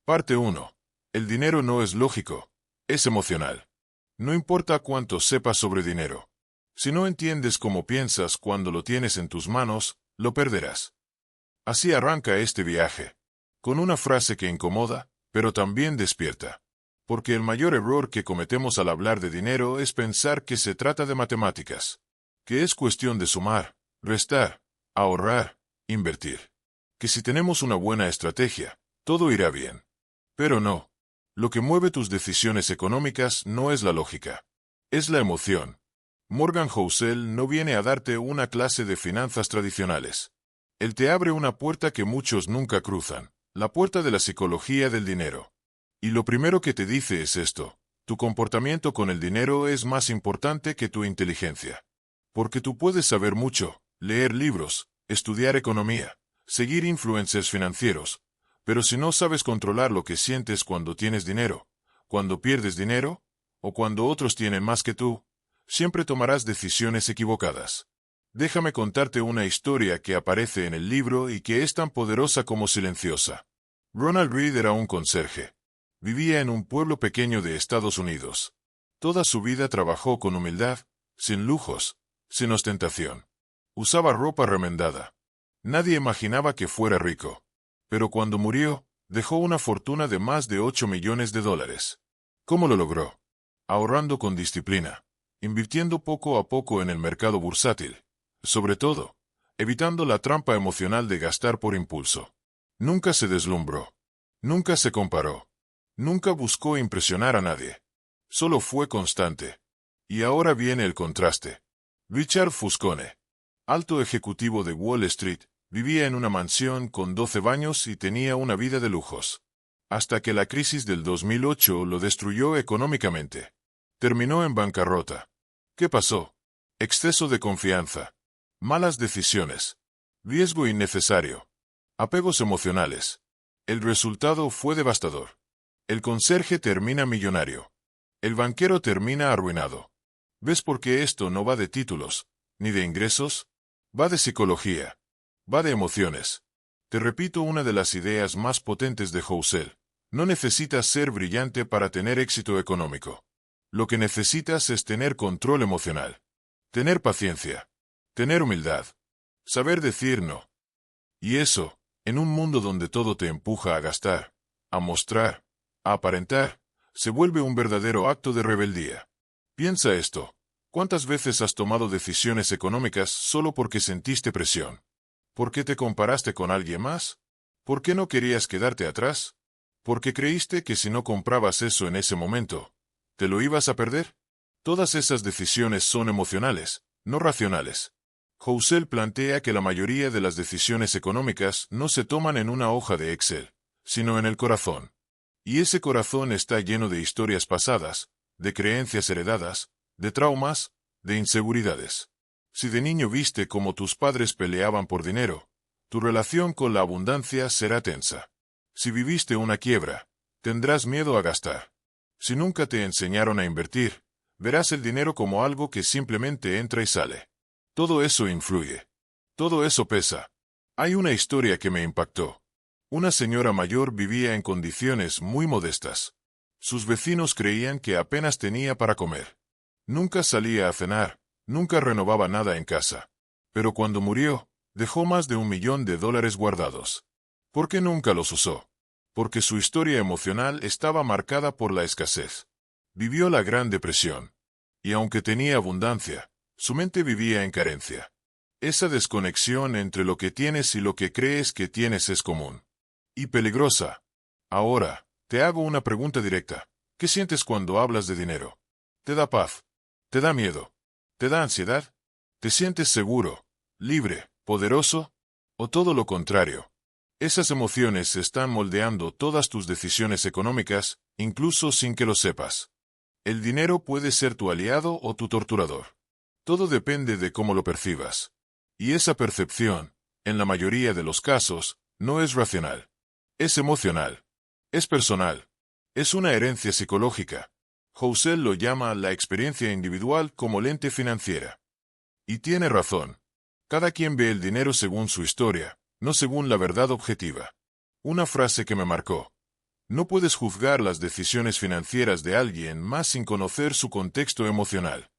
Parte 1. El dinero no es lógico, es emocional. No importa cuánto sepas sobre dinero. Si no entiendes cómo piensas cuando lo tienes en tus manos, lo perderás. Así arranca este viaje. Con una frase que incomoda, pero también despierta. Porque el mayor error que cometemos al hablar de dinero es pensar que se trata de matemáticas. Que es cuestión de sumar, restar, ahorrar, invertir. Que si tenemos una buena estrategia, todo irá bien. Pero no. Lo que mueve tus decisiones económicas no es la lógica. Es la emoción. Morgan Housel no viene a darte una clase de finanzas tradicionales. Él te abre una puerta que muchos nunca cruzan, la puerta de la psicología del dinero. Y lo primero que te dice es esto: tu comportamiento con el dinero es más importante que tu inteligencia. Porque tú puedes saber mucho, leer libros, estudiar economía, seguir influencers financieros, pero si no sabes controlar lo que sientes cuando tienes dinero, cuando pierdes dinero, o cuando otros tienen más que tú, siempre tomarás decisiones equivocadas. Déjame contarte una historia que aparece en el libro y que es tan poderosa como silenciosa. Ronald Reed era un conserje. Vivía en un pueblo pequeño de Estados Unidos. Toda su vida trabajó con humildad, sin lujos, sin ostentación. Usaba ropa remendada. Nadie imaginaba que fuera rico. Pero cuando murió, dejó una fortuna de más de $8 millones. ¿Cómo lo logró? Ahorrando con disciplina, invirtiendo poco a poco en el mercado bursátil. Sobre todo, evitando la trampa emocional de gastar por impulso. Nunca se deslumbró. Nunca se comparó. Nunca buscó impresionar a nadie. Solo fue constante. Y ahora viene el contraste. Richard Fuscone, alto ejecutivo de Wall Street, vivía en una mansión con 12 baños y tenía una vida de lujos. Hasta que la crisis del 2008 lo destruyó económicamente. Terminó en bancarrota. ¿Qué pasó? Exceso de confianza. Malas decisiones. Riesgo innecesario. Apegos emocionales. El resultado fue devastador. El conserje termina millonario. El banquero termina arruinado. ¿Ves por qué esto no va de títulos, ni de ingresos? Va de psicología. Va de emociones. Te repito una de las ideas más potentes de Housel. No necesitas ser brillante para tener éxito económico. Lo que necesitas es tener control emocional. Tener paciencia. Tener humildad. Saber decir no. Y eso, en un mundo donde todo te empuja a gastar, a mostrar, a aparentar, se vuelve un verdadero acto de rebeldía. Piensa esto. ¿Cuántas veces has tomado decisiones económicas solo porque sentiste presión? ¿Por qué te comparaste con alguien más? ¿Por qué no querías quedarte atrás? ¿Porque creíste que si no comprabas eso en ese momento, te lo ibas a perder? Todas esas decisiones son emocionales, no racionales. Housel plantea que la mayoría de las decisiones económicas no se toman en una hoja de Excel, sino en el corazón. Y ese corazón está lleno de historias pasadas, de creencias heredadas, de traumas, de inseguridades. Si de niño viste cómo tus padres peleaban por dinero, tu relación con la abundancia será tensa. Si viviste una quiebra, tendrás miedo a gastar. Si nunca te enseñaron a invertir, verás el dinero como algo que simplemente entra y sale. Todo eso influye. Todo eso pesa. Hay una historia que me impactó. Una señora mayor vivía en condiciones muy modestas. Sus vecinos creían que apenas tenía para comer. Nunca salía a cenar, nunca renovaba nada en casa. Pero cuando murió, dejó más de $1 millón guardados. ¿Por qué nunca los usó? Porque su historia emocional estaba marcada por la escasez. Vivió la Gran Depresión. Y aunque tenía abundancia, su mente vivía en carencia. Esa desconexión entre lo que tienes y lo que crees que tienes es común. Y peligrosa. Ahora, te hago una pregunta directa. ¿Qué sientes cuando hablas de dinero? ¿Te da paz? ¿Te da miedo? ¿Te da ansiedad? ¿Te sientes seguro, libre, poderoso? ¿O todo lo contrario? Esas emociones están moldeando todas tus decisiones económicas, incluso sin que lo sepas. El dinero puede ser tu aliado o tu torturador. Todo depende de cómo lo percibas. Y esa percepción, en la mayoría de los casos, no es racional. Es emocional. Es personal. Es una herencia psicológica. Housel lo llama la experiencia individual como lente financiera. Y tiene razón. Cada quien ve el dinero según su historia, no según la verdad objetiva. Una frase que me marcó. No puedes juzgar las decisiones financieras de alguien más sin conocer su contexto emocional.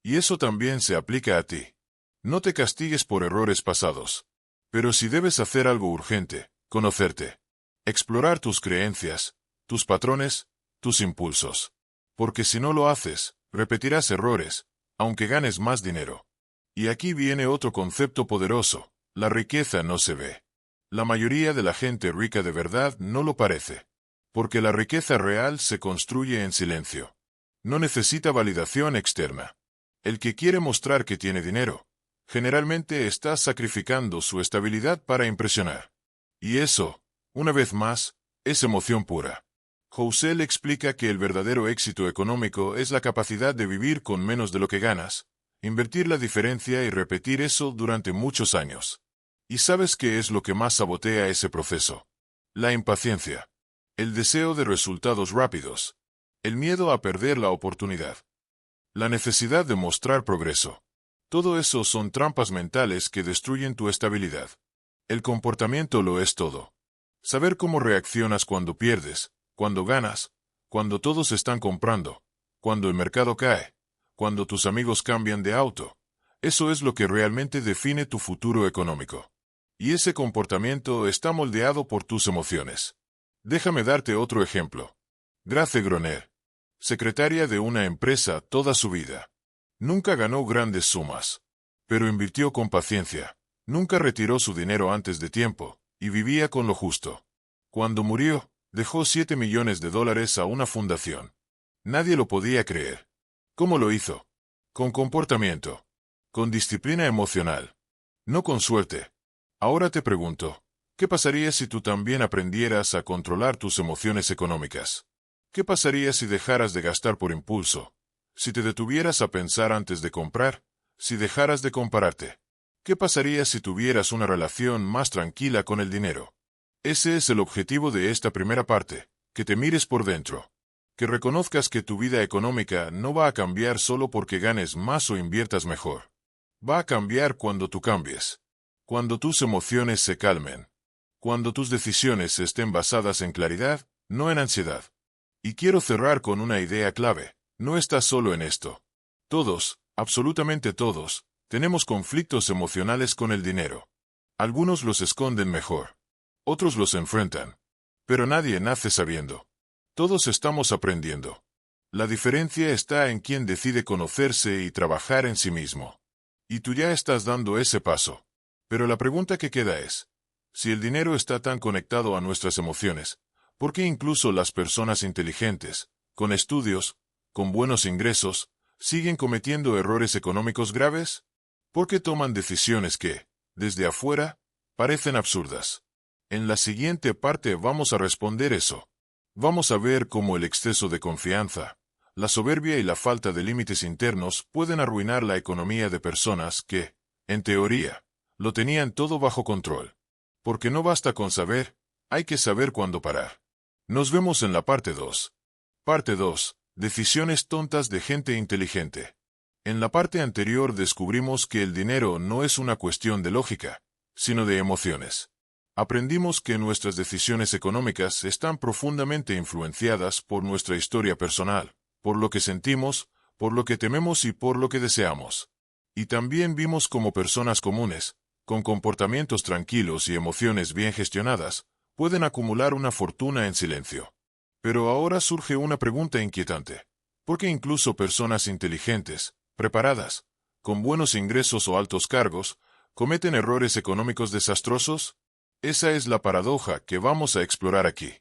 Y eso también se aplica a ti. No te castigues por errores pasados. Pero si debes hacer algo urgente, conocerte. Explorar tus creencias, tus patrones, tus impulsos. Porque si no lo haces, repetirás errores, aunque ganes más dinero. Y aquí viene otro concepto poderoso: la riqueza no se ve. La mayoría de la gente rica de verdad no lo parece. Porque la riqueza real se construye en silencio. No necesita validación externa. El que quiere mostrar que tiene dinero, generalmente está sacrificando su estabilidad para impresionar. Y eso, una vez más, es emoción pura. Housel explica que el verdadero éxito económico es la capacidad de vivir con menos de lo que ganas, invertir la diferencia y repetir eso durante muchos años. ¿Y sabes qué es lo que más sabotea ese proceso? La impaciencia. El deseo de resultados rápidos. El miedo a perder la oportunidad. La necesidad de mostrar progreso. Todo eso son trampas mentales que destruyen tu estabilidad. El comportamiento lo es todo. Saber cómo reaccionas cuando pierdes, cuando ganas, cuando todos están comprando, cuando el mercado cae, cuando tus amigos cambian de auto. Eso es lo que realmente define tu futuro económico. Y ese comportamiento está moldeado por tus emociones. Déjame darte otro ejemplo. Grace Groner, secretaria de una empresa toda su vida. Nunca ganó grandes sumas, pero invirtió con paciencia. Nunca retiró su dinero antes de tiempo, y vivía con lo justo. Cuando murió, dejó $7 millones a una fundación. Nadie lo podía creer. ¿Cómo lo hizo? Con comportamiento. Con disciplina emocional. No con suerte. Ahora te pregunto, ¿qué pasaría si tú también aprendieras a controlar tus emociones económicas? ¿Qué pasaría si dejaras de gastar por impulso? Si te detuvieras a pensar antes de comprar, si dejaras de compararte. ¿Qué pasaría si tuvieras una relación más tranquila con el dinero? Ese es el objetivo de esta primera parte, que te mires por dentro. Que reconozcas que tu vida económica no va a cambiar solo porque ganes más o inviertas mejor. Va a cambiar cuando tú cambies. Cuando tus emociones se calmen. Cuando tus decisiones estén basadas en claridad, no en ansiedad. Y quiero cerrar con una idea clave. No estás solo en esto. Todos, absolutamente todos, tenemos conflictos emocionales con el dinero. Algunos los esconden mejor. Otros los enfrentan. Pero nadie nace sabiendo. Todos estamos aprendiendo. La diferencia está en quién decide conocerse y trabajar en sí mismo. Y tú ya estás dando ese paso. Pero la pregunta que queda es, si el dinero está tan conectado a nuestras emociones, ¿por qué incluso las personas inteligentes, con estudios, con buenos ingresos, siguen cometiendo errores económicos graves? ¿Por qué toman decisiones que, desde afuera, parecen absurdas? En la siguiente parte vamos a responder eso. Vamos a ver cómo el exceso de confianza, la soberbia y la falta de límites internos pueden arruinar la economía de personas que, en teoría, lo tenían todo bajo control. Porque no basta con saber, hay que saber cuándo parar. Nos vemos en la parte 2. Parte 2. Decisiones tontas de gente inteligente. En la parte anterior descubrimos que el dinero no es una cuestión de lógica, sino de emociones. Aprendimos que nuestras decisiones económicas están profundamente influenciadas por nuestra historia personal, por lo que sentimos, por lo que tememos y por lo que deseamos. Y también vimos cómo personas comunes, con comportamientos tranquilos y emociones bien gestionadas, pueden acumular una fortuna en silencio. Pero ahora surge una pregunta inquietante. ¿Por qué incluso personas inteligentes, preparadas, con buenos ingresos o altos cargos, cometen errores económicos desastrosos? Esa es la paradoja que vamos a explorar aquí.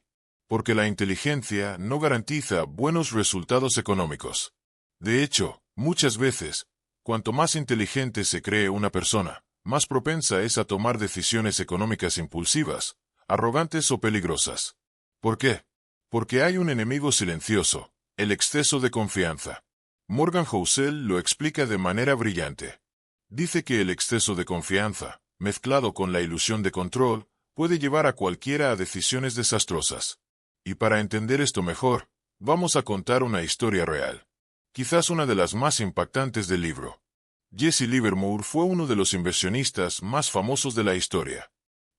Porque la inteligencia no garantiza buenos resultados económicos. De hecho, muchas veces, cuanto más inteligente se cree una persona, más propensa es a tomar decisiones económicas impulsivas, arrogantes o peligrosas. ¿Por qué? Porque hay un enemigo silencioso, el exceso de confianza. Morgan Housel lo explica de manera brillante. Dice que el exceso de confianza, mezclado con la ilusión de control, puede llevar a cualquiera a decisiones desastrosas. Y para entender esto mejor, vamos a contar una historia real. Quizás una de las más impactantes del libro. Jesse Livermore fue uno de los inversionistas más famosos de la historia.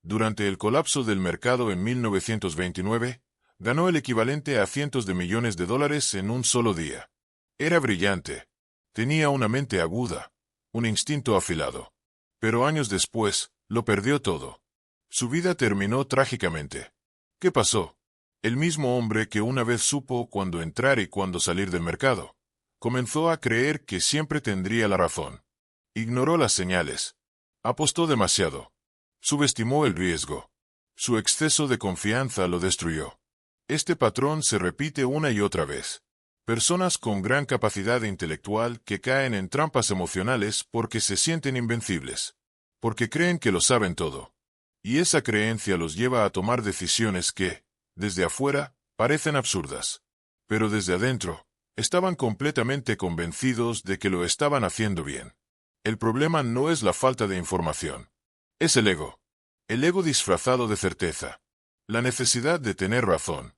Durante el colapso del mercado en 1929, Ganó el equivalente a cientos de millones de dólares en un solo día. Era brillante. Tenía una mente aguda, un instinto afilado. Pero años después, lo perdió todo. Su vida terminó trágicamente. ¿Qué pasó? El mismo hombre que una vez supo cuándo entrar y cuándo salir del mercado, comenzó a creer que siempre tendría la razón. Ignoró las señales. Apostó demasiado. Subestimó el riesgo. Su exceso de confianza lo destruyó. Este patrón se repite una y otra vez. Personas con gran capacidad intelectual que caen en trampas emocionales porque se sienten invencibles. Porque creen que lo saben todo. Y esa creencia los lleva a tomar decisiones que, desde afuera, parecen absurdas. Pero desde adentro, estaban completamente convencidos de que lo estaban haciendo bien. El problema no es la falta de información. Es el ego. El ego disfrazado de certeza. La necesidad de tener razón.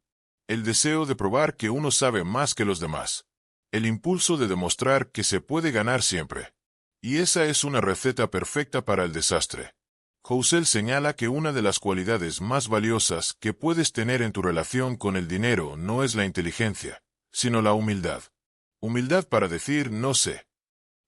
El deseo de probar que uno sabe más que los demás. El impulso de demostrar que se puede ganar siempre. Y esa es una receta perfecta para el desastre. Housel señala que una de las cualidades más valiosas que puedes tener en tu relación con el dinero no es la inteligencia, sino la humildad. Humildad para decir no sé.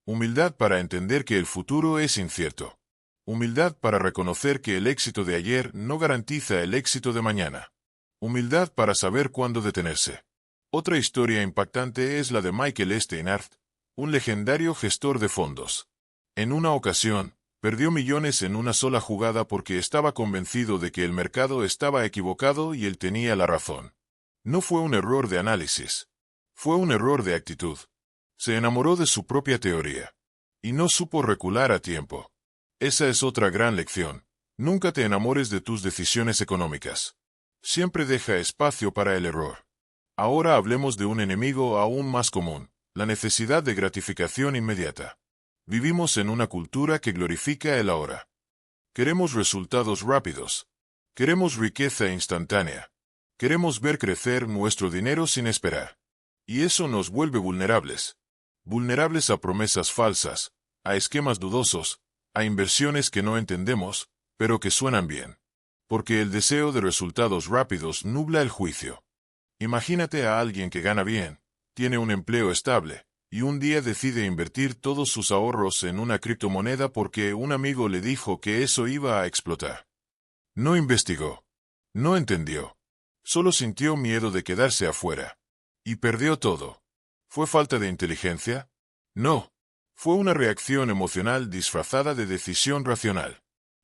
Humildad para entender que el futuro es incierto. Humildad para reconocer que el éxito de ayer no garantiza el éxito de mañana. Humildad para saber cuándo detenerse. Otra historia impactante es la de Michael Steinhardt, un legendario gestor de fondos. En una ocasión, perdió millones en una sola jugada porque estaba convencido de que el mercado estaba equivocado y él tenía la razón. No fue un error de análisis. Fue un error de actitud. Se enamoró de su propia teoría. Y no supo recular a tiempo. Esa es otra gran lección. Nunca te enamores de tus decisiones económicas. Siempre deja espacio para el error. Ahora hablemos de un enemigo aún más común, la necesidad de gratificación inmediata. Vivimos en una cultura que glorifica el ahora. Queremos resultados rápidos. Queremos riqueza instantánea. Queremos ver crecer nuestro dinero sin esperar. Y eso nos vuelve vulnerables. Vulnerables a promesas falsas, a esquemas dudosos, a inversiones que no entendemos, pero que suenan bien. Porque el deseo de resultados rápidos nubla el juicio. Imagínate a alguien que gana bien, tiene un empleo estable, y un día decide invertir todos sus ahorros en una criptomoneda porque un amigo le dijo que eso iba a explotar. No investigó. No entendió. Solo sintió miedo de quedarse afuera. Y perdió todo. ¿Fue falta de inteligencia? No. Fue una reacción emocional disfrazada de decisión racional.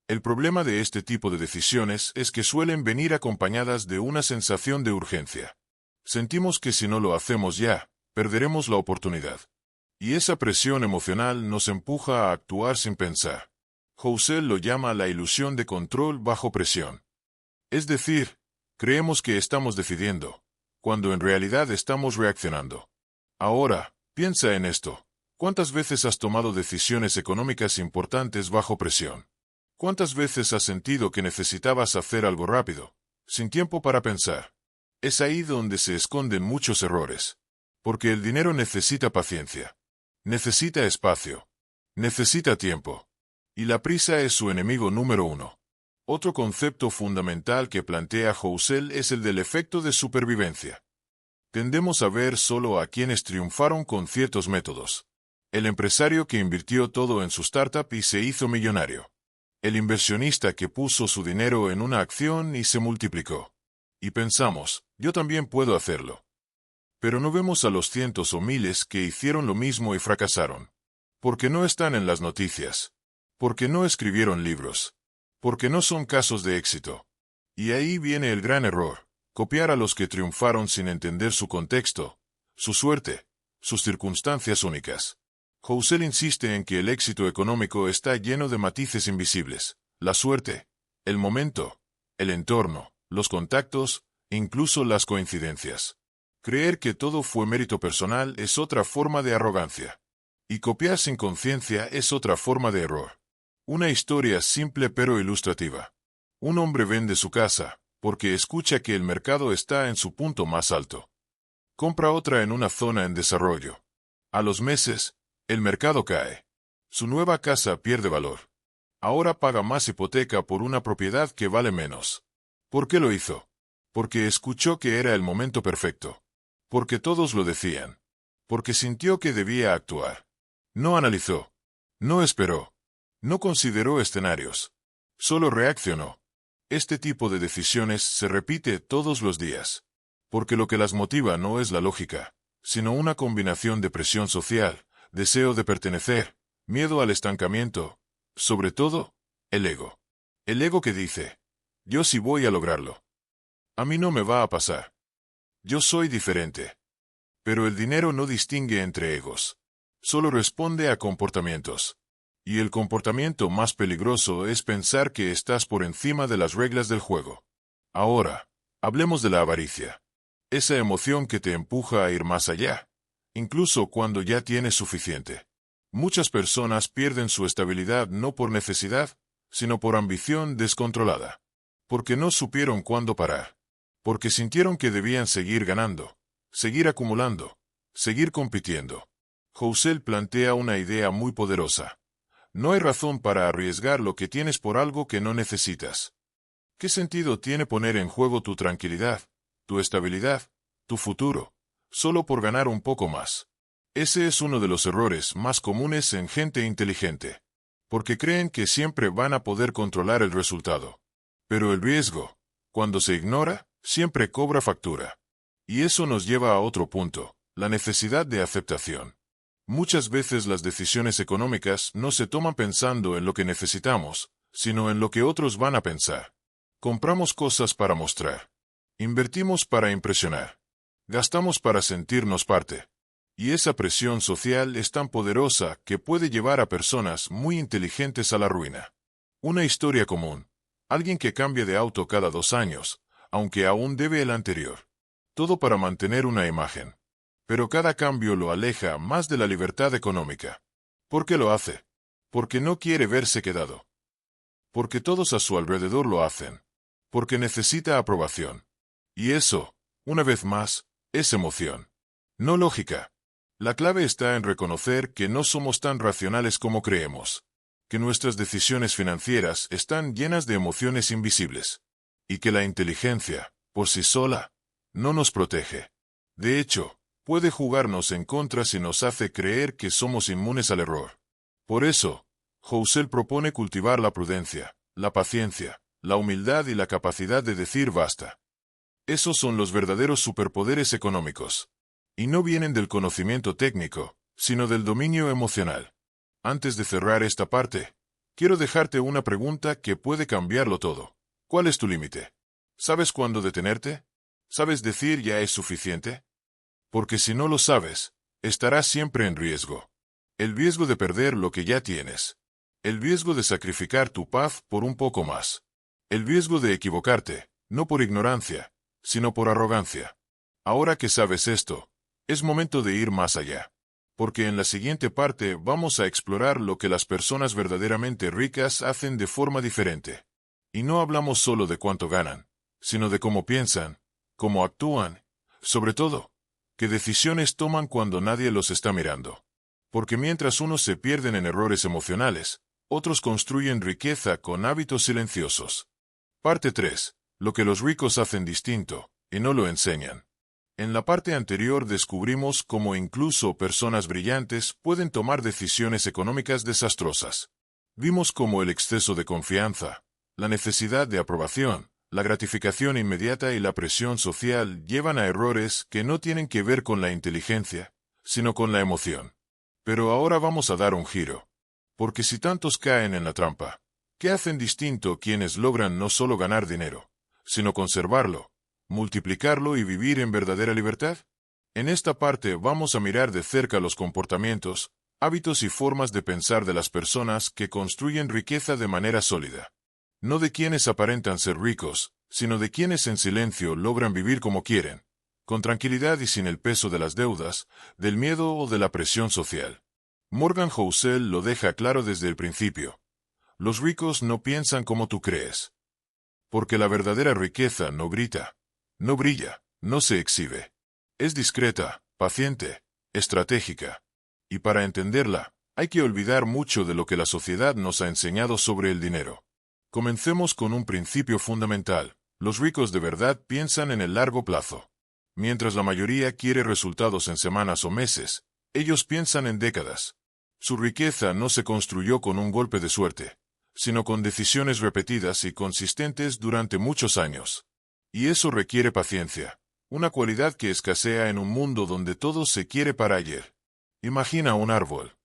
El problema de este tipo de decisiones es que suelen venir acompañadas de una sensación de urgencia. Sentimos que si no lo hacemos ya, perderemos la oportunidad. Y esa presión emocional nos empuja a actuar sin pensar. Housel lo llama la ilusión de control bajo presión. Es decir, creemos que estamos decidiendo, cuando en realidad estamos reaccionando. Ahora, piensa en esto. ¿Cuántas veces has tomado decisiones económicas importantes bajo presión? ¿Cuántas veces has sentido que necesitabas hacer algo rápido, sin tiempo para pensar? Es ahí donde se esconden muchos errores. Porque el dinero necesita paciencia. Necesita espacio. Necesita tiempo. Y la prisa es su enemigo número uno. Otro concepto fundamental que plantea Housel es el del efecto de supervivencia. Tendemos a ver solo a quienes triunfaron con ciertos métodos. El empresario que invirtió todo en su startup y se hizo millonario. El inversionista que puso su dinero en una acción y se multiplicó. Y pensamos, yo también puedo hacerlo. Pero no vemos a los cientos o miles que hicieron lo mismo y fracasaron. Porque no están en las noticias. Porque no escribieron libros. Porque no son casos de éxito. Y ahí viene el gran error, copiar a los que triunfaron sin entender su contexto, su suerte, sus circunstancias únicas. Housel insiste en que el éxito económico está lleno de matices invisibles, la suerte, el momento, el entorno, los contactos, incluso las coincidencias. Creer que todo fue mérito personal es otra forma de arrogancia. Y copiar sin conciencia es otra forma de error. Una historia simple pero ilustrativa. Un hombre vende su casa, porque escucha que el mercado está en su punto más alto. Compra otra en una zona en desarrollo. A los meses, el mercado cae. Su nueva casa pierde valor. Ahora paga más hipoteca por una propiedad que vale menos. ¿Por qué lo hizo? porque escuchó que era el momento perfecto, porque todos lo decían, porque sintió que debía actuar. No analizó, no esperó, no consideró escenarios, solo reaccionó. Este tipo de decisiones se repite todos los días, porque lo que las motiva no es la lógica, sino una combinación de presión social, deseo de pertenecer, miedo al estancamiento, sobre todo, el ego. El ego que dice, yo sí voy a lograrlo. A mí no me va a pasar. Yo soy diferente. Pero el dinero no distingue entre egos. Solo responde a comportamientos. Y el comportamiento más peligroso es pensar que estás por encima de las reglas del juego. Ahora, hablemos de la avaricia. Esa emoción que te empuja a ir más allá, incluso cuando ya tienes suficiente. Muchas personas pierden su estabilidad no por necesidad, sino por ambición descontrolada. Porque no supieron cuándo parar. Porque sintieron que debían seguir ganando, seguir acumulando, seguir compitiendo. Housel plantea una idea muy poderosa. No hay razón para arriesgar lo que tienes por algo que no necesitas. ¿Qué sentido tiene poner en juego tu tranquilidad, tu estabilidad, tu futuro, solo por ganar un poco más? Ese es uno de los errores más comunes en gente inteligente, porque creen que siempre van a poder controlar el resultado. Pero el riesgo, cuando se ignora, siempre cobra factura. Y eso nos lleva a otro punto, la necesidad de aceptación. Muchas veces las decisiones económicas no se toman pensando en lo que necesitamos, sino en lo que otros van a pensar. Compramos cosas para mostrar. Invertimos para impresionar. Gastamos para sentirnos parte. Y esa presión social es tan poderosa que puede llevar a personas muy inteligentes a la ruina. Una historia común. Alguien que cambia de auto cada 2 años, aunque aún debe el anterior. Todo para mantener una imagen. Pero cada cambio lo aleja más de la libertad económica. ¿Por qué lo hace? Porque no quiere verse quedado. Porque todos a su alrededor lo hacen. Porque necesita aprobación. Y eso, una vez más, es emoción. No lógica. La clave está en reconocer que no somos tan racionales como creemos. Que nuestras decisiones financieras están llenas de emociones invisibles. Y que la inteligencia, por sí sola, no nos protege. De hecho, puede jugarnos en contra si nos hace creer que somos inmunes al error. Por eso, Housel propone cultivar la prudencia, la paciencia, la humildad y la capacidad de decir basta. Esos son los verdaderos superpoderes económicos. Y no vienen del conocimiento técnico, sino del dominio emocional. Antes de cerrar esta parte, quiero dejarte una pregunta que puede cambiarlo todo. ¿Cuál es tu límite? ¿Sabes cuándo detenerte? ¿Sabes decir ya es suficiente? Porque si no lo sabes, estarás siempre en riesgo. El riesgo de perder lo que ya tienes. El riesgo de sacrificar tu paz por un poco más. El riesgo de equivocarte, no por ignorancia, sino por arrogancia. Ahora que sabes esto, es momento de ir más allá. Porque en la siguiente parte vamos a explorar lo que las personas verdaderamente ricas hacen de forma diferente. Y no hablamos solo de cuánto ganan, sino de cómo piensan, cómo actúan, sobre todo, qué decisiones toman cuando nadie los está mirando. Porque mientras unos se pierden en errores emocionales, otros construyen riqueza con hábitos silenciosos. Parte 3. Lo que los ricos hacen distinto, y no lo enseñan. En la parte anterior descubrimos cómo incluso personas brillantes pueden tomar decisiones económicas desastrosas. Vimos cómo el exceso de confianza, la necesidad de aprobación, la gratificación inmediata y la presión social llevan a errores que no tienen que ver con la inteligencia, sino con la emoción. Pero ahora vamos a dar un giro. Porque si tantos caen en la trampa, ¿qué hacen distinto quienes logran no solo ganar dinero, sino conservarlo, multiplicarlo y vivir en verdadera libertad? En esta parte vamos a mirar de cerca los comportamientos, hábitos y formas de pensar de las personas que construyen riqueza de manera sólida. No de quienes aparentan ser ricos, sino de quienes en silencio logran vivir como quieren, con tranquilidad y sin el peso de las deudas, del miedo o de la presión social. Morgan Housel lo deja claro desde el principio. Los ricos no piensan como tú crees. Porque la verdadera riqueza no grita, no brilla, no se exhibe. Es discreta, paciente, estratégica. Y para entenderla, hay que olvidar mucho de lo que la sociedad nos ha enseñado sobre el dinero. Comencemos con un principio fundamental. Los ricos de verdad piensan en el largo plazo. Mientras la mayoría quiere resultados en semanas o meses, ellos piensan en décadas. Su riqueza no se construyó con un golpe de suerte, sino con decisiones repetidas y consistentes durante muchos años. Y eso requiere paciencia, una cualidad que escasea en un mundo donde todo se quiere para ayer. Imagina un árbol.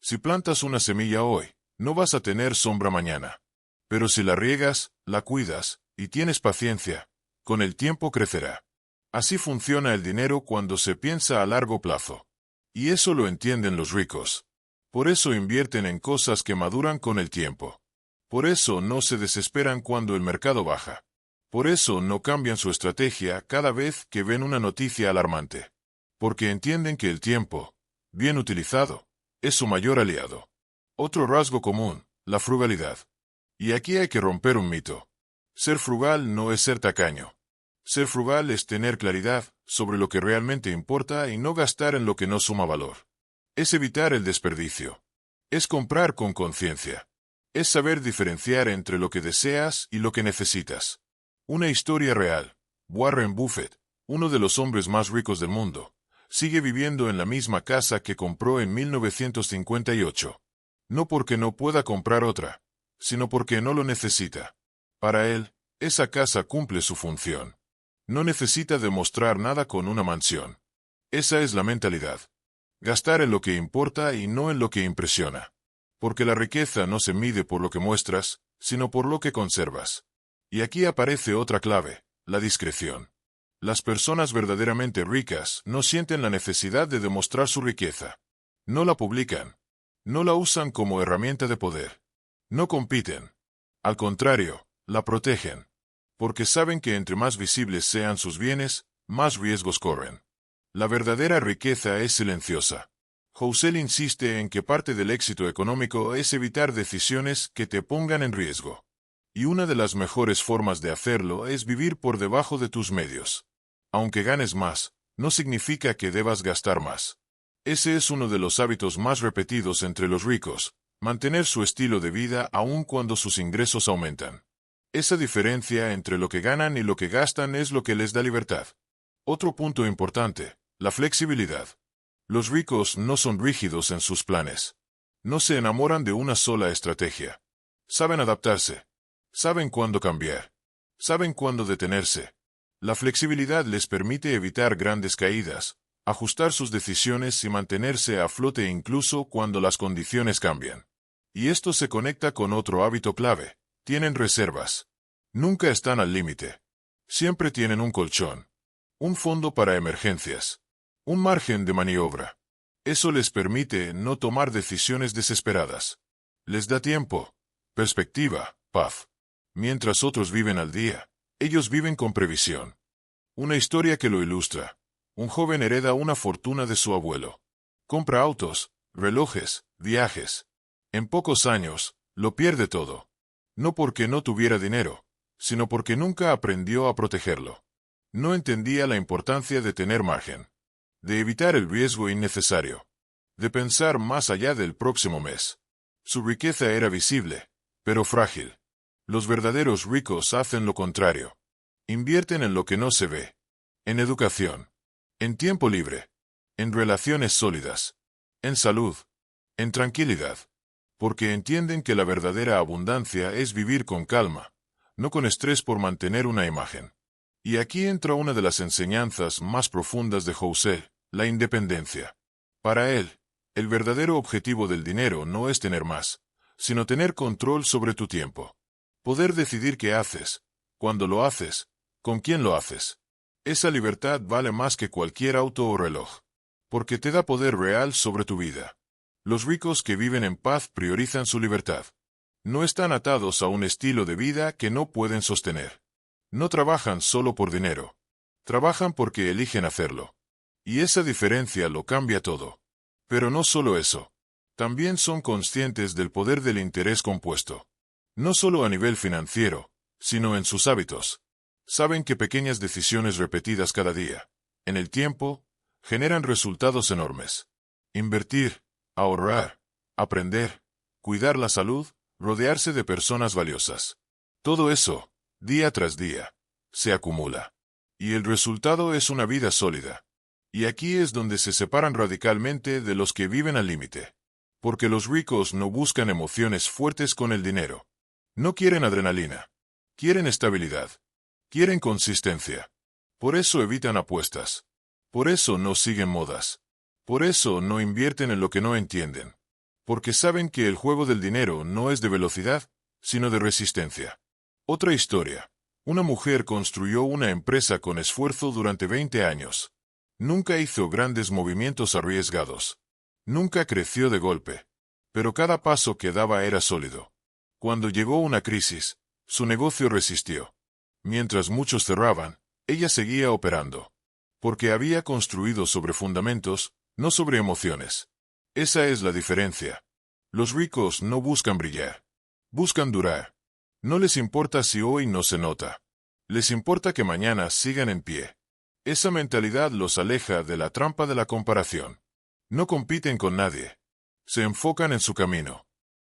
Si plantas una semilla hoy, no vas a tener sombra mañana. Pero si la riegas, la cuidas, y tienes paciencia, con el tiempo crecerá. Así funciona el dinero cuando se piensa a largo plazo. Y eso lo entienden los ricos. Por eso invierten en cosas que maduran con el tiempo. Por eso no se desesperan cuando el mercado baja. Por eso no cambian su estrategia cada vez que ven una noticia alarmante. Porque entienden que el tiempo, bien utilizado, es su mayor aliado. Otro rasgo común, la frugalidad. Y aquí hay que romper un mito. Ser frugal no es ser tacaño. Ser frugal es tener claridad sobre lo que realmente importa y no gastar en lo que no suma valor. Es evitar el desperdicio. Es comprar con conciencia. Es saber diferenciar entre lo que deseas y lo que necesitas. Una historia real. Warren Buffett, uno de los hombres más ricos del mundo, sigue viviendo en la misma casa que compró en 1958. No porque no pueda comprar otra, sino porque no lo necesita. Para él, esa casa cumple su función. No necesita demostrar nada con una mansión. Esa es la mentalidad. Gastar en lo que importa y no en lo que impresiona. Porque la riqueza no se mide por lo que muestras, sino por lo que conservas. Y aquí aparece otra clave, la discreción. Las personas verdaderamente ricas no sienten la necesidad de demostrar su riqueza. No la publican. No la usan como herramienta de poder. No compiten. Al contrario, la protegen. Porque saben que entre más visibles sean sus bienes, más riesgos corren. La verdadera riqueza es silenciosa. Housel insiste en que parte del éxito económico es evitar decisiones que te pongan en riesgo. Y una de las mejores formas de hacerlo es vivir por debajo de tus medios. Aunque ganes más, no significa que debas gastar más. Ese es uno de los hábitos más repetidos entre los ricos, mantener su estilo de vida aun cuando sus ingresos aumentan. Esa diferencia entre lo que ganan y lo que gastan es lo que les da libertad. Otro punto importante, la flexibilidad. Los ricos no son rígidos en sus planes. No se enamoran de una sola estrategia. Saben adaptarse. Saben cuándo cambiar. Saben cuándo detenerse. La flexibilidad les permite evitar grandes caídas, ajustar sus decisiones y mantenerse a flote incluso cuando las condiciones cambian. Y esto se conecta con otro hábito clave. Tienen reservas. Nunca están al límite. Siempre tienen un colchón. Un fondo para emergencias. Un margen de maniobra. Eso les permite no tomar decisiones desesperadas. Les da tiempo, perspectiva, paz. Mientras otros viven al día, ellos viven con previsión. Una historia que lo ilustra. Un joven hereda una fortuna de su abuelo. Compra autos, relojes, viajes. En pocos años, lo pierde todo. No porque no tuviera dinero, sino porque nunca aprendió a protegerlo. No entendía la importancia de tener margen, de evitar el riesgo innecesario, de pensar más allá del próximo mes. Su riqueza era visible, pero frágil. Los verdaderos ricos hacen lo contrario. Invierten en lo que no se ve. En educación. En tiempo libre. En relaciones sólidas. En salud. En tranquilidad. Porque entienden que la verdadera abundancia es vivir con calma, no con estrés por mantener una imagen. Y aquí entra una de las enseñanzas más profundas de Housel, la independencia. Para él, el verdadero objetivo del dinero no es tener más, sino tener control sobre tu tiempo. Poder decidir qué haces, cuándo lo haces, con quién lo haces. Esa libertad vale más que cualquier auto o reloj, porque te da poder real sobre tu vida. Los ricos que viven en paz priorizan su libertad. No están atados a un estilo de vida que no pueden sostener. No trabajan solo por dinero. Trabajan porque eligen hacerlo. Y esa diferencia lo cambia todo. Pero no solo eso. También son conscientes del poder del interés compuesto. No solo a nivel financiero, sino en sus hábitos. Saben que pequeñas decisiones repetidas cada día, en el tiempo, generan resultados enormes. Invertir, ahorrar, aprender, cuidar la salud, rodearse de personas valiosas. Todo eso, día tras día, se acumula. Y el resultado es una vida sólida. Y aquí es donde se separan radicalmente de los que viven al límite. Porque los ricos no buscan emociones fuertes con el dinero. No quieren adrenalina. Quieren estabilidad. Quieren consistencia. Por eso evitan apuestas. Por eso no siguen modas. Por eso no invierten en lo que no entienden. Porque saben que el juego del dinero no es de velocidad, sino de resistencia. Otra historia. Una mujer construyó una empresa con esfuerzo durante 20 años. Nunca hizo grandes movimientos arriesgados. Nunca creció de golpe. Pero cada paso que daba era sólido. Cuando llegó una crisis, su negocio resistió. Mientras muchos cerraban, ella seguía operando. Porque había construido sobre fundamentos, no sobre emociones. Esa es la diferencia. Los ricos no buscan brillar. Buscan durar. No les importa si hoy no se nota. Les importa que mañana sigan en pie. Esa mentalidad los aleja de la trampa de la comparación. No compiten con nadie. Se enfocan en su camino.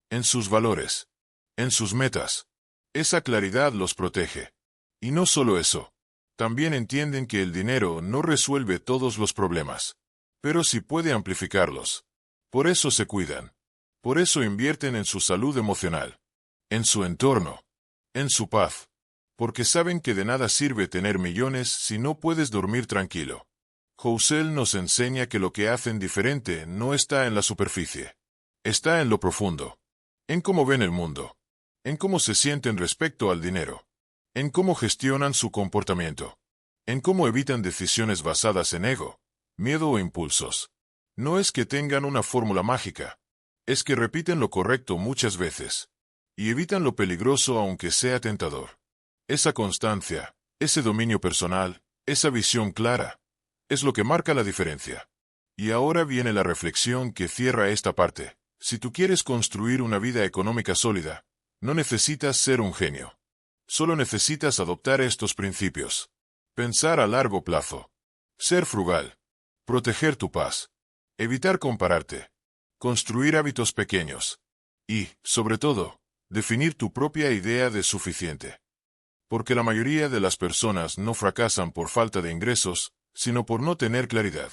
En sus valores. En sus metas. Esa claridad los protege. Y no solo eso. También entienden que el dinero no resuelve todos los problemas. Pero sí puede amplificarlos. Por eso se cuidan. Por eso invierten en su salud emocional. En su entorno. En su paz. Porque saben que de nada sirve tener millones si no puedes dormir tranquilo. Housel nos enseña que lo que hacen diferente no está en la superficie. Está en lo profundo. En cómo ven el mundo. En cómo se sienten respecto al dinero. En cómo gestionan su comportamiento. En cómo evitan decisiones basadas en ego, miedo o impulsos. No es que tengan una fórmula mágica. Es que repiten lo correcto muchas veces. Y evitan lo peligroso aunque sea tentador. Esa constancia, ese dominio personal, esa visión clara, es lo que marca la diferencia. Y ahora viene la reflexión que cierra esta parte. Si tú quieres construir una vida económica sólida, no necesitas ser un genio. Solo necesitas adoptar estos principios. Pensar a largo plazo. Ser frugal. Proteger tu paz. Evitar compararte. Construir hábitos pequeños. Y, sobre todo, definir tu propia idea de suficiente. Porque la mayoría de las personas no fracasan por falta de ingresos, sino por no tener claridad.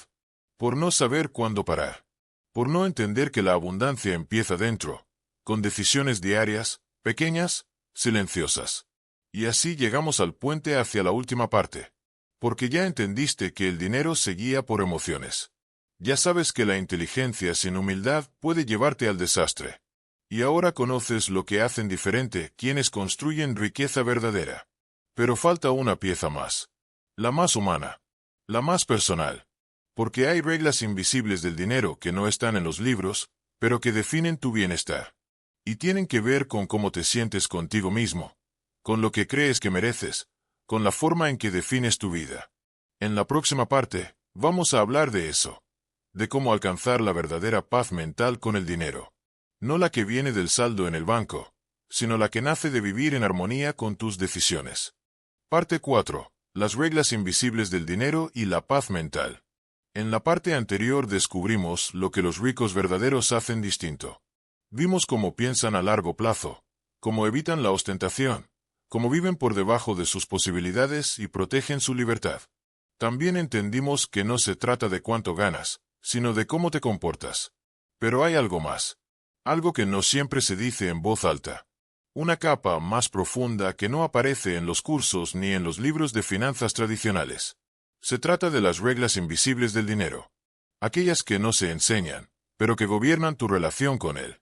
Por no saber cuándo parar. Por no entender que la abundancia empieza dentro, con decisiones diarias, pequeñas, silenciosas. Y así llegamos al puente hacia la última parte. Porque ya entendiste que el dinero se guía por emociones. Ya sabes que la inteligencia sin humildad puede llevarte al desastre. Y ahora conoces lo que hacen diferente quienes construyen riqueza verdadera. Pero falta una pieza más. La más humana. La más personal. Porque hay reglas invisibles del dinero que no están en los libros, pero que definen tu bienestar. Y tienen que ver con cómo te sientes contigo mismo, con lo que crees que mereces, con la forma en que defines tu vida. En la próxima parte, vamos a hablar de eso. De cómo alcanzar la verdadera paz mental con el dinero. No la que viene del saldo en el banco, sino la que nace de vivir en armonía con tus decisiones. Parte 4. Las reglas invisibles del dinero y la paz mental. En la parte anterior descubrimos lo que los ricos verdaderos hacen distinto. Vimos cómo piensan a largo plazo, cómo evitan la ostentación, cómo viven por debajo de sus posibilidades y protegen su libertad. También entendimos que no se trata de cuánto ganas, sino de cómo te comportas. Pero hay algo más. Algo que no siempre se dice en voz alta. Una capa más profunda que no aparece en los cursos ni en los libros de finanzas tradicionales. Se trata de las reglas invisibles del dinero. Aquellas que no se enseñan, pero que gobiernan tu relación con él.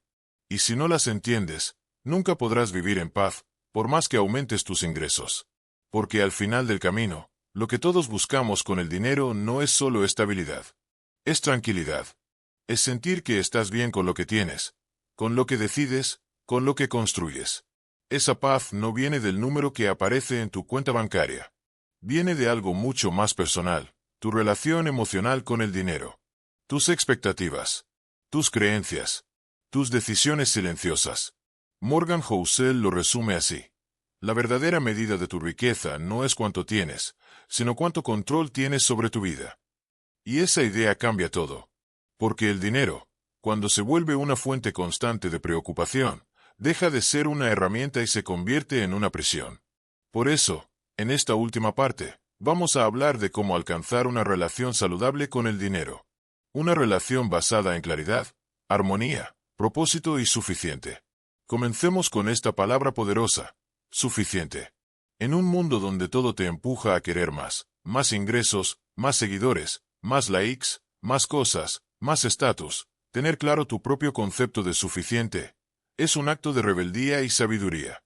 Y si no las entiendes, nunca podrás vivir en paz, por más que aumentes tus ingresos. Porque al final del camino, lo que todos buscamos con el dinero no es solo estabilidad. Es tranquilidad. Es sentir que estás bien con lo que tienes, con lo que decides, con lo que construyes. Esa paz no viene del número que aparece en tu cuenta bancaria. Viene de algo mucho más personal, tu relación emocional con el dinero. Tus expectativas. Tus creencias. Tus decisiones silenciosas. Morgan Housel lo resume así. La verdadera medida de tu riqueza no es cuánto tienes, sino cuánto control tienes sobre tu vida. Y esa idea cambia todo. Porque el dinero, cuando se vuelve una fuente constante de preocupación, deja de ser una herramienta y se convierte en una prisión. Por eso, En esta última parte, vamos a hablar de cómo alcanzar una relación saludable con el dinero. Una relación basada en claridad, armonía, propósito y suficiente. Comencemos con esta palabra poderosa, suficiente. En un mundo donde todo te empuja a querer más ingresos, más seguidores, más likes, más cosas, más estatus, tener claro tu propio concepto de suficiente es un acto de rebeldía y sabiduría.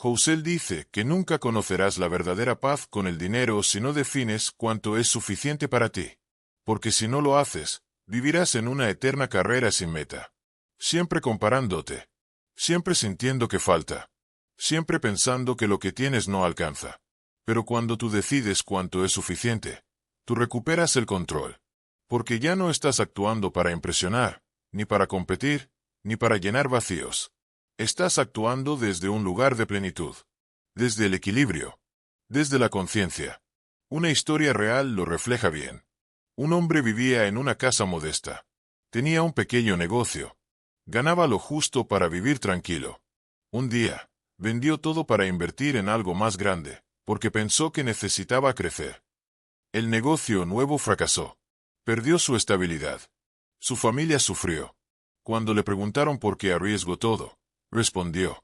Housel dice que nunca conocerás la verdadera paz con el dinero si no defines cuánto es suficiente para ti. Porque si no lo haces, vivirás en una eterna carrera sin meta. Siempre comparándote. Siempre sintiendo que falta. Siempre pensando que lo que tienes no alcanza. Pero cuando tú decides cuánto es suficiente, tú recuperas el control. Porque ya no estás actuando para impresionar, ni para competir, ni para llenar vacíos. Estás actuando desde un lugar de plenitud. Desde el equilibrio. Desde la conciencia. Una historia real lo refleja bien. Un hombre vivía en una casa modesta. Tenía un pequeño negocio. Ganaba lo justo para vivir tranquilo. Un día, vendió todo para invertir en algo más grande, porque pensó que necesitaba crecer. El negocio nuevo fracasó. Perdió su estabilidad. Su familia sufrió. Cuando le preguntaron por qué arriesgó todo, respondió: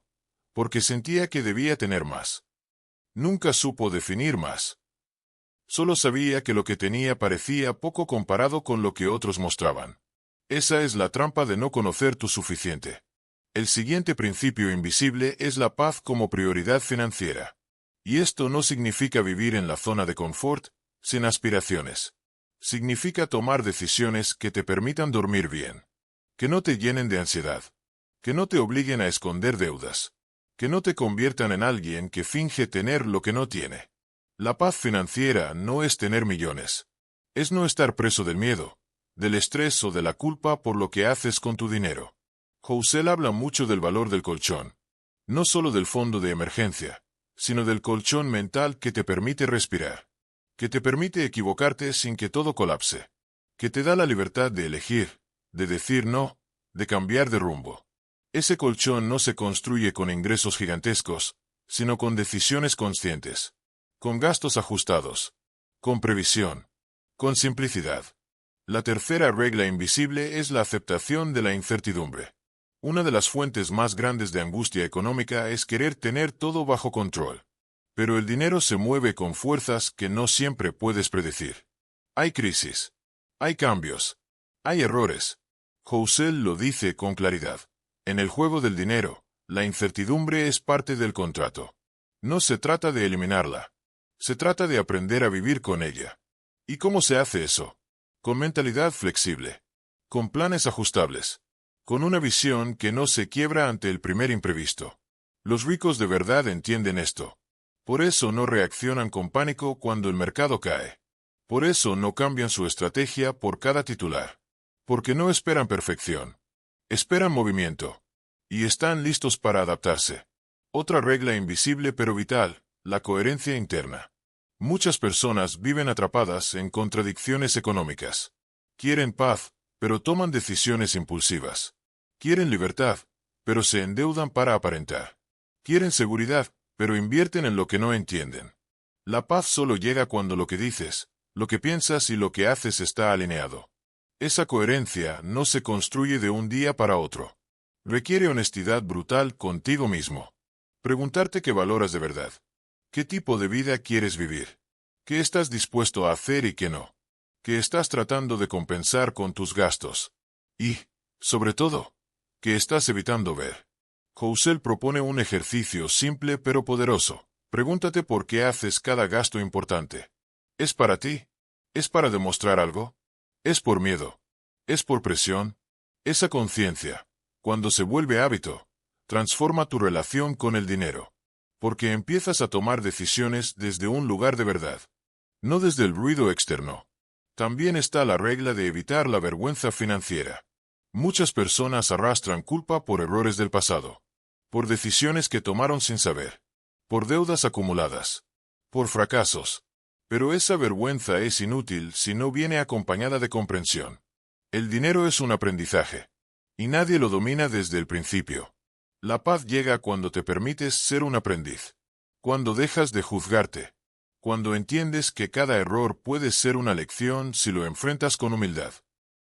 porque sentía que debía tener más. Nunca supo definir más. Solo sabía que lo que tenía parecía poco comparado con lo que otros mostraban. Esa es la trampa de no conocer tu suficiente. El siguiente principio invisible es la paz como prioridad financiera. Y esto no significa vivir en la zona de confort, sin aspiraciones. Significa tomar decisiones que te permitan dormir bien. Que no te llenen de ansiedad. Que no te obliguen a esconder deudas. Que no te conviertan en alguien que finge tener lo que no tiene. La paz financiera no es tener millones. Es no estar preso del miedo, del estrés o de la culpa por lo que haces con tu dinero. Housel habla mucho del valor del colchón. No solo del fondo de emergencia, sino del colchón mental que te permite respirar. Que te permite equivocarte sin que todo colapse. Que te da la libertad de elegir, de decir no, de cambiar de rumbo. Ese colchón no se construye con ingresos gigantescos, sino con decisiones conscientes. Con gastos ajustados. Con previsión. Con simplicidad. La tercera regla invisible es la aceptación de la incertidumbre. Una de las fuentes más grandes de angustia económica es querer tener todo bajo control. Pero el dinero se mueve con fuerzas que no siempre puedes predecir. Hay crisis. Hay cambios. Hay errores. Housel lo dice con claridad. En el juego del dinero, la incertidumbre es parte del contrato. No se trata de eliminarla. Se trata de aprender a vivir con ella. ¿Y cómo se hace eso? Con mentalidad flexible. Con planes ajustables. Con una visión que no se quiebra ante el primer imprevisto. Los ricos de verdad entienden esto. Por eso no reaccionan con pánico cuando el mercado cae. Por eso no cambian su estrategia por cada titular. Porque no esperan perfección. Esperan movimiento. Y están listos para adaptarse. Otra regla invisible pero vital, la coherencia interna. Muchas personas viven atrapadas en contradicciones económicas. Quieren paz, pero toman decisiones impulsivas. Quieren libertad, pero se endeudan para aparentar. Quieren seguridad, pero invierten en lo que no entienden. La paz solo llega cuando lo que dices, lo que piensas y lo que haces está alineado. Esa coherencia no se construye de un día para otro. Requiere honestidad brutal contigo mismo. Preguntarte qué valoras de verdad. ¿Qué tipo de vida quieres vivir? ¿Qué estás dispuesto a hacer y qué no? ¿Qué estás tratando de compensar con tus gastos? Y, sobre todo, ¿qué estás evitando ver? Housel propone un ejercicio simple pero poderoso. Pregúntate por qué haces cada gasto importante. ¿Es para ti? ¿Es para demostrar algo? ¿Es por miedo? ¿Es por presión? Esa conciencia, cuando se vuelve hábito, transforma tu relación con el dinero. Porque empiezas a tomar decisiones desde un lugar de verdad. No desde el ruido externo. También está la regla de evitar la vergüenza financiera. Muchas personas arrastran culpa por errores del pasado. Por decisiones que tomaron sin saber. Por deudas acumuladas. Por fracasos. Pero esa vergüenza es inútil si no viene acompañada de comprensión. El dinero es un aprendizaje. Y nadie lo domina desde el principio. La paz llega cuando te permites ser un aprendiz. Cuando dejas de juzgarte. Cuando entiendes que cada error puede ser una lección si lo enfrentas con humildad.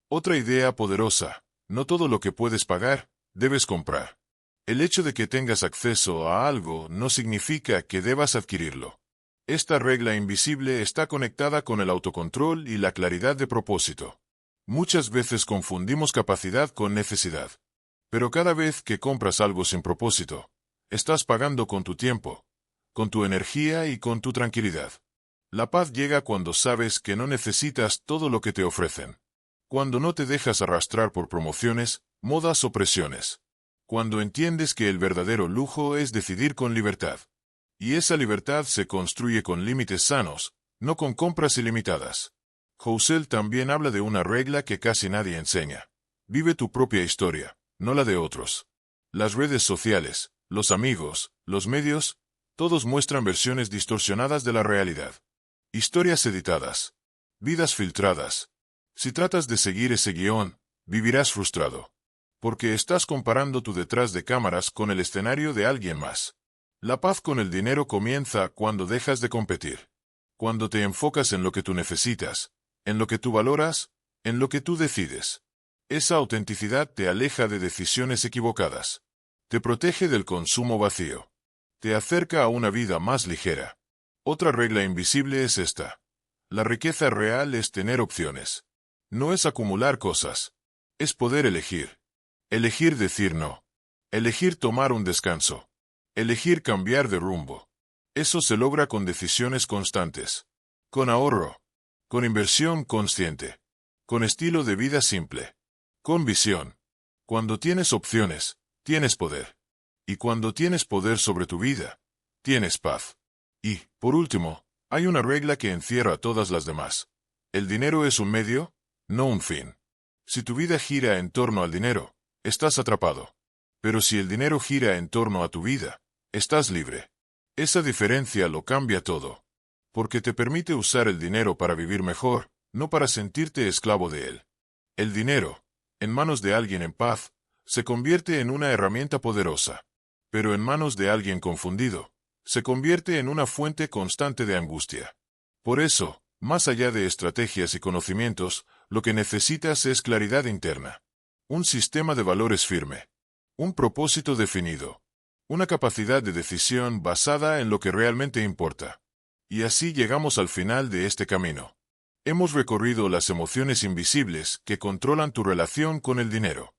Otra idea poderosa: no todo lo que puedes pagar, debes comprar. El hecho de que tengas acceso a algo no significa que debas adquirirlo. Esta regla invisible está conectada con el autocontrol y la claridad de propósito. Muchas veces confundimos capacidad con necesidad. Pero cada vez que compras algo sin propósito, estás pagando con tu tiempo, con tu energía y con tu tranquilidad. La paz llega cuando sabes que no necesitas todo lo que te ofrecen. Cuando no te dejas arrastrar por promociones, modas o presiones. Cuando entiendes que el verdadero lujo es decidir con libertad. Y esa libertad se construye con límites sanos, no con compras ilimitadas. Housel también habla de una regla que casi nadie enseña. Vive tu propia historia, no la de otros. Las redes sociales, los amigos, los medios, todos muestran versiones distorsionadas de la realidad. Historias editadas. Vidas filtradas. Si tratas de seguir ese guión, vivirás frustrado. Porque estás comparando tu detrás de cámaras con el escenario de alguien más. La paz con el dinero comienza cuando dejas de competir. Cuando te enfocas en lo que tú necesitas, en lo que tú valoras, en lo que tú decides. Esa autenticidad te aleja de decisiones equivocadas. Te protege del consumo vacío. Te acerca a una vida más ligera. Otra regla invisible es esta. La riqueza real es tener opciones. No es acumular cosas. Es poder elegir. Elegir decir no. Elegir tomar un descanso. Elegir cambiar de rumbo. Eso se logra con decisiones constantes. Con ahorro. Con inversión consciente. Con estilo de vida simple. Con visión. Cuando tienes opciones, tienes poder. Y cuando tienes poder sobre tu vida, tienes paz. Y, por último, hay una regla que encierra todas las demás. El dinero es un medio, no un fin. Si tu vida gira en torno al dinero, estás atrapado. Pero si el dinero gira en torno a tu vida, estás libre. Esa diferencia lo cambia todo. Porque te permite usar el dinero para vivir mejor, no para sentirte esclavo de él. El dinero, en manos de alguien en paz, se convierte en una herramienta poderosa. Pero en manos de alguien confundido, se convierte en una fuente constante de angustia. Por eso, más allá de estrategias y conocimientos, lo que necesitas es claridad interna. Un sistema de valores firme. Un propósito definido. Una capacidad de decisión basada en lo que realmente importa. Y así llegamos al final de este camino. Hemos recorrido las emociones invisibles que controlan tu relación con el dinero.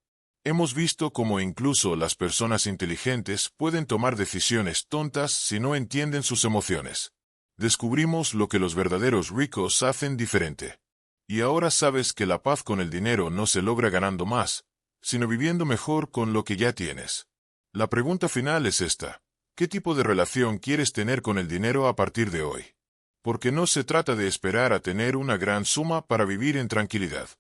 Hemos visto cómo incluso las personas inteligentes pueden tomar decisiones tontas si no entienden sus emociones. Descubrimos lo que los verdaderos ricos hacen diferente. Y ahora sabes que la paz con el dinero no se logra ganando más, sino viviendo mejor con lo que ya tienes. La pregunta final es esta. ¿Qué tipo de relación quieres tener con el dinero a partir de hoy? Porque no se trata de esperar a tener una gran suma para vivir en tranquilidad.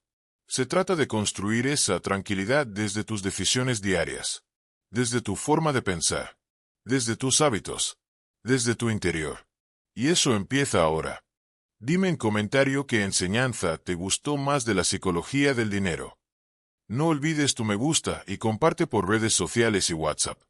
Se trata de construir esa tranquilidad desde tus decisiones diarias, desde tu forma de pensar, desde tus hábitos, desde tu interior. Y eso empieza ahora. Dime en comentario qué enseñanza te gustó más de la psicología del dinero. No olvides tu me gusta y comparte por redes sociales y WhatsApp.